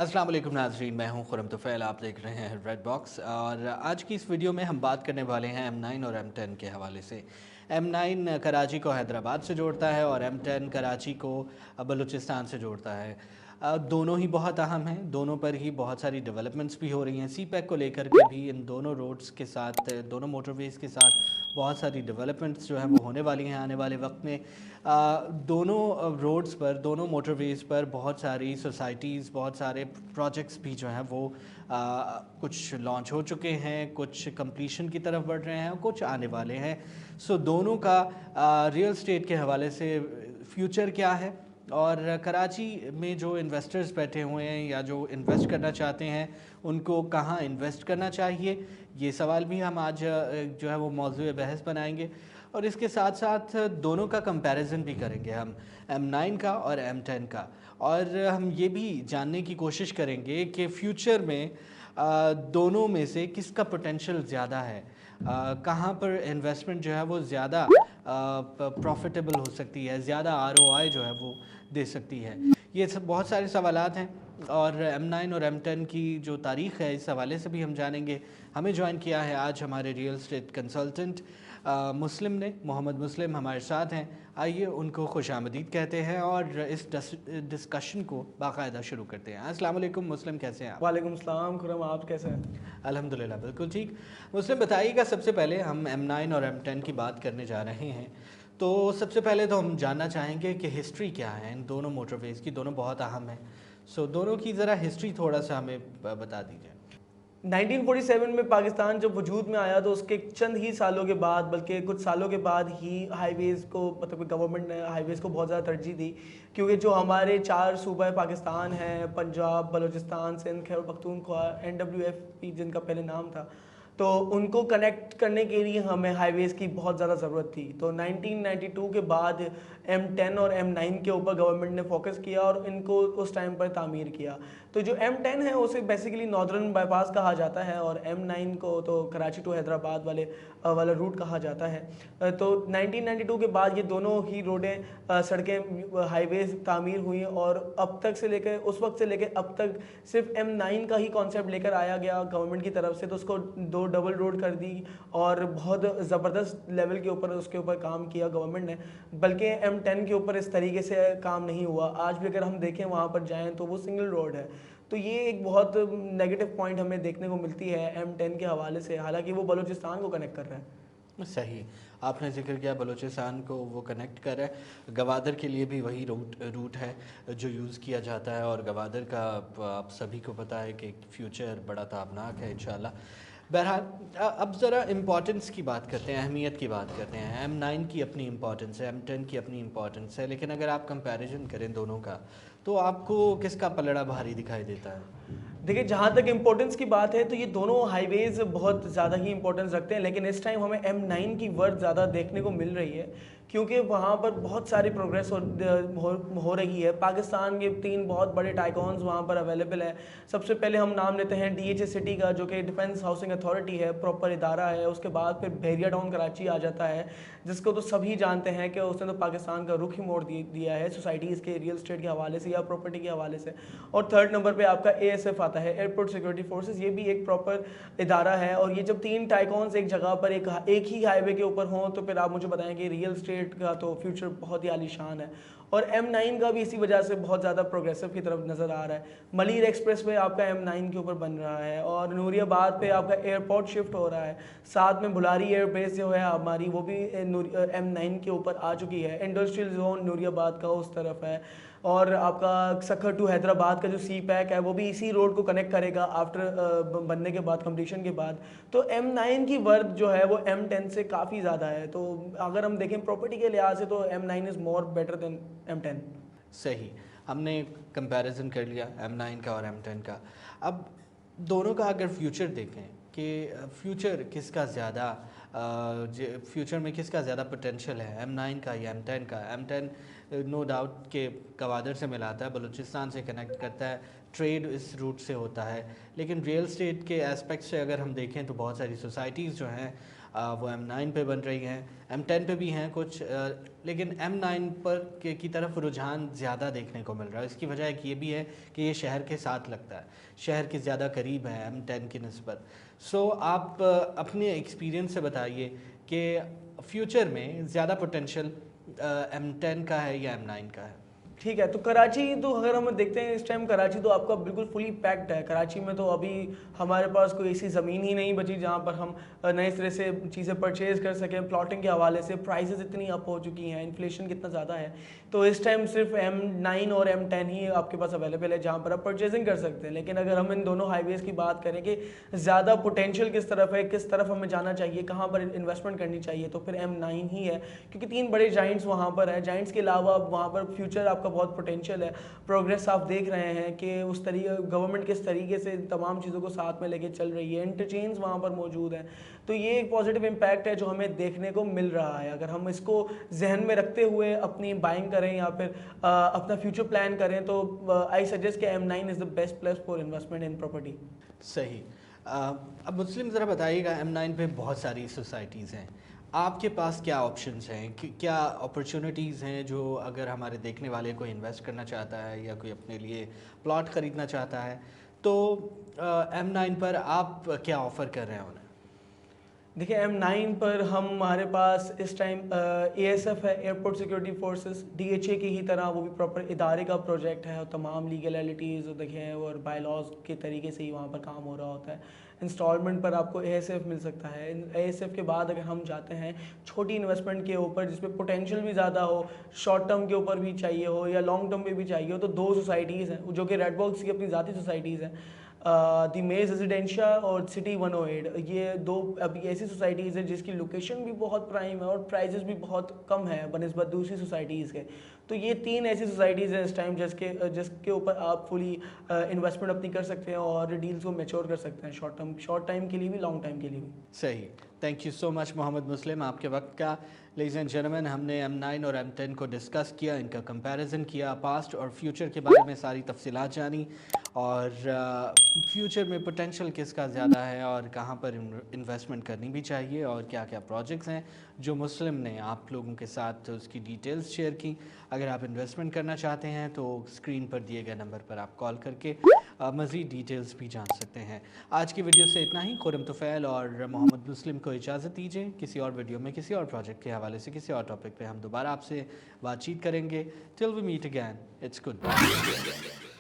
अस्सलाम वालेकुम नाज़रीन, मैं हूं खुरम तुफ़ैल। आप देख रहे हैं रेड बॉक्स और आज की इस वीडियो में हम बात करने वाले हैं M9 और M10 के हवाले से। M9 कराची को हैदराबाद से जोड़ता है और M10 कराची को बलूचिस्तान से जोड़ता है। दोनों ही बहुत अहम हैं, दोनों पर ही बहुत सारी डेवलपमेंट्स भी हो रही हैं। सी पैक को लेकर के भी इन दोनों रोड्स के साथ, दोनों मोटरवेज़ के साथ बहुत सारी डेवलपमेंट्स जो हैं वो होने वाली हैं आने वाले वक्त में। दोनों रोड्स पर, दोनों मोटरवेज़ पर बहुत सारी सोसाइटीज़, बहुत सारे प्रोजेक्ट्स भी जो हैं वो कुछ लॉन्च हो चुके हैं, कुछ कंप्लीशन की तरफ बढ़ रहे हैं और कुछ आने वाले हैं। सो दोनों का रियल स्टेट के हवाले से फ्यूचर क्या है और कराची में जो इन्वेस्टर्स बैठे हुए हैं या जो इन्वेस्ट करना चाहते हैं उनको कहाँ इन्वेस्ट करना चाहिए, ये सवाल भी हम आज जो है वो मौजूद बहस बनाएंगे। और इसके साथ साथ दोनों का कंपैरिजन भी करेंगे हम, M9 का और M10 का। और हम ये भी जानने की कोशिश करेंगे कि फ्यूचर में दोनों में से किसका पोटेंशियल ज़्यादा है, कहाँ पर इन्वेस्टमेंट जो है वो ज़्यादा प्रॉफिटेबल हो सकती है, ज़्यादा ROI जो है वो दे सकती है। ये सब बहुत सारे सवालात हैं और M9 और M10 की जो तारीख़ है इस हवाले से भी हम जानेंगे। हमें ज्वाइन किया है आज हमारे रियल एस्टेट कंसल्टेंट मुस्लिम ने, मोहम्मद मुस्लिम हमारे साथ हैं। आइए उनको खुशामदीद कहते हैं और इस डिस्कशन को बाकायदा शुरू करते हैं। अस्सलाम वालेकुम मुस्लिम, कैसे हैं आप? वालेकुम सलाम खुरम, आप कैसे हैं? अल्हम्दुलिल्लाह बिल्कुल ठीक। मुस्लिम बताइएगा, सबसे पहले हम M9 और M10 की बात करने जा रहे हैं, तो सबसे पहले तो हम जानना चाहेंगे कि हिस्ट्री क्या है इन दोनों मोटरवेज़ की। दोनों बहुत अहम हैं, सो दोनों की ज़रा हिस्ट्री थोड़ा सा हमें बता दीजिए। 1947 में पाकिस्तान जब वजूद में आया तो उसके चंद ही सालों के बाद, बल्कि कुछ सालों के बाद ही हाईवेज़ को, मतलब गवर्नमेंट ने हाईवेज़ को बहुत ज़्यादा तरजीह दी। क्योंकि जो हमारे 4 सूबा पाकिस्तान हैं, पंजाब, बलूचिस्तान, सिंध, खैबर पख्तूनख्वा, NWFP जिनका पहले नाम था, तो उनको कनेक्ट करने के लिए हमें हाईवेज़ की बहुत ज़्यादा ज़रूरत थी। तो 1992 के बाद M10 और M9 के ऊपर गवर्नमेंट ने फोकस किया और इनको उस टाइम पर तामीर किया। तो जो M10 है उसे बेसिकली नॉर्दर्न बाईपास कहा जाता है और M9 को तो कराची टू हैदराबाद वाला रूट कहा जाता है। तो 1992 के बाद ये दोनों ही रोडें, सड़कें, हाईवेज तामीर हुई और अब तक से लेकर, उस वक्त से लेकर अब तक सिर्फ M9 का ही कॉन्सेप्ट लेकर आया गया गवर्नमेंट की तरफ से, तो उसको 2 डबल रोड कर दी और बहुत ज़बरदस्त लेवल के ऊपर उसके ऊपर काम किया गवर्नमेंट ने। बल्कि M10 के ऊपर इस तरीके से काम नहीं हुआ। आज भी अगर हम देखें वहाँ पर जाएँ तो वो सिंगल रोड है। तो ये एक बहुत नेगेटिव पॉइंट हमें देखने को मिलती है M10 के हवाले से, हालांकि वो बलूचिस्तान को कनेक्ट कर रहा है। सही, आपने जिक्र किया बलूचिस्तान को वो कनेक्ट कर रहा है। गवादर के लिए भी वही रूट है जो यूज़ किया जाता है और गवादर का आप सभी को पता है कि फ्यूचर बड़ा ताबनाक है इंशाल्लाह। बहरहाल अब ज़रा इम्पोर्टेंस की बात करते हैं, अहमियत की बात करते हैं। M9 की अपनी इम्पोर्टेंस है, M10 की अपनी इम्पोर्टेंस है, लेकिन अगर आप कंपैरिजन करें दोनों का तो आपको किसका पलड़ा भारी दिखाई देता है? देखिए, जहाँ तक इम्पोर्टेंस की बात है तो ये दोनों हाईवेज बहुत ज़्यादा ही इंपॉर्टेंस रखते हैं, लेकिन इस टाइम हमें M9 की वर्थ ज़्यादा देखने को मिल रही है क्योंकि वहाँ पर बहुत सारी प्रोग्रेस हो रही है। पाकिस्तान के 3 बहुत बड़े टाइकॉन्स वहाँ पर अवेलेबल है। सबसे पहले हम नाम लेते हैं DHA सिटी का, जो कि डिफेंस हाउसिंग अथॉरिटी है, प्रॉपर इदारा है। उसके बाद फिर बहरिया टाउन कराची आ जाता है, जिसको तो सभी जानते हैं कि उसने तो पाकिस्तान का रुख ही मोड़ दिया है सोसाइटीज़ के, रियल स्टेट के हवाले से या प्रॉपर्टी के हवाले से। और थर्ड नंबर पे आपका ASF आता है, एयरपोर्ट सिक्योरिटी फोर्सेस। ये भी एक प्रॉपर इदारा है। और ये जब 3 टाइकॉन्स एक जगह पर एक ही हाईवे के ऊपर हों तो फिर आप मुझे बताएं कि रियल स्टेट का तो फ्यूचर बहुत ही आलीशान है। और M9 का भी इसी वजह से बहुत ज़्यादा प्रोग्रेसिव की तरफ नज़र आ रहा है। मलीर एक्सप्रेस वे आपका M9 के ऊपर बन रहा है और नूरियाबाद पे आपका एयरपोर्ट शिफ्ट हो रहा है। साथ में बुलारी एयरबेस जो है हमारी, वो भी M9 के ऊपर आ चुकी है। इंडस्ट्रियल जोन नूरियाबाद का उस तरफ है। और आपका सखर टू हैदराबाद का जो सी पैक है वो भी इसी रोड को कनेक्ट करेगा आफ्टर बनने के बाद, कंप्लीशन के बाद। तो M9 की वर्थ जो है वो M10 से काफ़ी ज़्यादा है। तो अगर हम देखें प्रॉपर्टी के लिहाज से तो M9 is more better than M10। सही, हमने कंपैरिजन कर लिया M9 का और M10 का। अब दोनों का अगर फ्यूचर देखें कि फ्यूचर किसका ज़्यादा, फ्यूचर में किसका ज़्यादा पोटेंशियल है, M9 का या M10 का। M10 नो डाउट के गवादर से मिलाता है, बलूचिस्तान से कनेक्ट करता है, ट्रेड इस रूट से होता है। लेकिन रियल स्टेट के एस्पेक्ट से अगर हम देखें तो बहुत सारी सोसाइटीज़ जो हैं वो M9 पे बन रही हैं, M10 पे भी हैं कुछ, लेकिन M9 पर की तरफ रुझान ज़्यादा देखने को मिल रहा है। इसकी वजह एक ये भी है कि ये शहर के साथ लगता है, शहर के ज़्यादा करीब है M10 की निस्बत। सो आप अपने एक्सपीरियंस से बताइए कि फ्यूचर में ज़्यादा पोटेंशियल M10 का है या M9 का है? ठीक है, तो कराची तो अगर हम देखते हैं इस टाइम, कराची तो आपका बिल्कुल फुली पैक्ड है। कराची में तो अभी हमारे पास कोई ऐसी ज़मीन ही नहीं बची जहाँ पर हम नए सिरे से चीज़ें परचेज़ कर सकें। प्लॉटिंग के हवाले से प्राइसेस इतनी अप हो चुकी हैं, इन्फ्लेशन कितना ज़्यादा है, तो इस टाइम सिर्फ M9 और M10 ही आपके पास अवेलेबल है जहाँ पर आप परचेजिंग कर सकते हैं। लेकिन अगर हम इन दोनों हाईवेज़ की बात करें कि ज़्यादा पोटेंशियल किस तरफ है, किस तरफ हमें जाना चाहिए, कहाँ पर इन्वेस्टमेंट करनी चाहिए, तो फिर M9 ही है, क्योंकि 3 बड़े जाइंट्स वहाँ पर हैं। जाइंट्स के अलावा वहाँ पर फ्यूचर आपका बहुत पोटेंशियल है। प्रोग्रेस आप देख रहे हैं कि उस तरीके गवर्नमेंट किस तरीके से तमाम चीज़ों को साथ में लेके चल रही है, इंटरचेंज वहाँ पर मौजूद है। तो ये एक पॉजिटिव इम्पैक्ट है जो हमें देखने को मिल रहा है। अगर हम इसको जहन में रखते हुए अपनी बाइंग करें या फिर अपना फ्यूचर प्लान करें तो आई सजेस्ट कि M9 is the best place for investment in property. सही। अब मुस्लिम ज़रा बताइएगा, M9 पे बहुत सारी सोसाइटीज़ हैं, आपके पास क्या ऑप्शंस हैं, क्या अपॉर्चुनिटीज़ हैं जो अगर हमारे देखने वाले कोई इन्वेस्ट करना चाहता है या कोई अपने लिए प्लॉट ख़रीदना चाहता है तो M9 पर आप क्या ऑफ़र कर रहे हैं उन्हें? देखिए, M9 पर हमारे पास इस टाइम ASF है, एयरपोर्ट सिक्योरिटी फोर्सेस, DHA की ही तरह वो भी प्रॉपर इदारे का प्रोजेक्ट है और तमाम लीगलिटीज़ देखिए और बायलॉज के तरीके से ही वहाँ पर काम हो रहा होता है। इंस्टॉलमेंट पर आपको ASF मिल सकता है। ASF के बाद अगर हम जाते हैं छोटी इन्वेस्टमेंट के ऊपर जिसमें पोटेंशियल भी ज़्यादा हो, शॉर्ट टर्म के ऊपर भी चाहिए हो या लॉन्ग टर्म पे भी चाहिए हो, तो 2 सोसाइटीज़ हैं जो कि रेड बॉक्स की अपनी ज़ाती सोसाइटीज़ हैं, द मेज रेजिडेंशिया और सिटी 108। ये 2 अभी ऐसी सोसाइटीज़ हैं जिसकी लोकेशन भी बहुत प्राइम है और प्राइजेस भी बहुत कम है बनस्बत दूसरी सोसाइटीज़ के। तो ये 3 ऐसी सोसाइटीज़ हैं इस टाइम जिसके ऊपर आप फुली इन्वेस्टमेंट अपनी कर सकते हैं और डील्स को मैच्योर कर सकते हैं, शॉर्ट टाइम के लिए भी, लॉन्ग टाइम के लिए भी। सही। Thank you so much Mohammad Muslim आपके वक्त का। लेडीज़ एंड जेंटलमैन, हमने M9 और M10 को डिस्कस किया, इनका कंपैरिजन किया, पास्ट और फ्यूचर के बारे में सारी तफसीलात जानी और फ्यूचर में पोटेंशियल किसका ज़्यादा है और कहाँ पर इन्वेस्टमेंट करनी भी चाहिए और क्या क्या प्रोजेक्ट्स हैं जो मुस्लिम ने आप लोगों के साथ उसकी डिटेल्स शेयर की। अगर आप इन्वेस्टमेंट करना चाहते हैं तो स्क्रीन पर दिए गए नंबर पर आप कॉल करके मज़ीद डिटेल्स भी जान सकते हैं। आज की वीडियो से इतना ही। खुरम तुफ़ैल और मोहम्मद मुस्लिम को इजाज़त दीजिए। किसी और वीडियो में किसी और प्रोजेक्ट के हवाले से किसी और टॉपिक पे हम दोबारा आपसे बातचीत करेंगे। Till we meet again, it's good bye.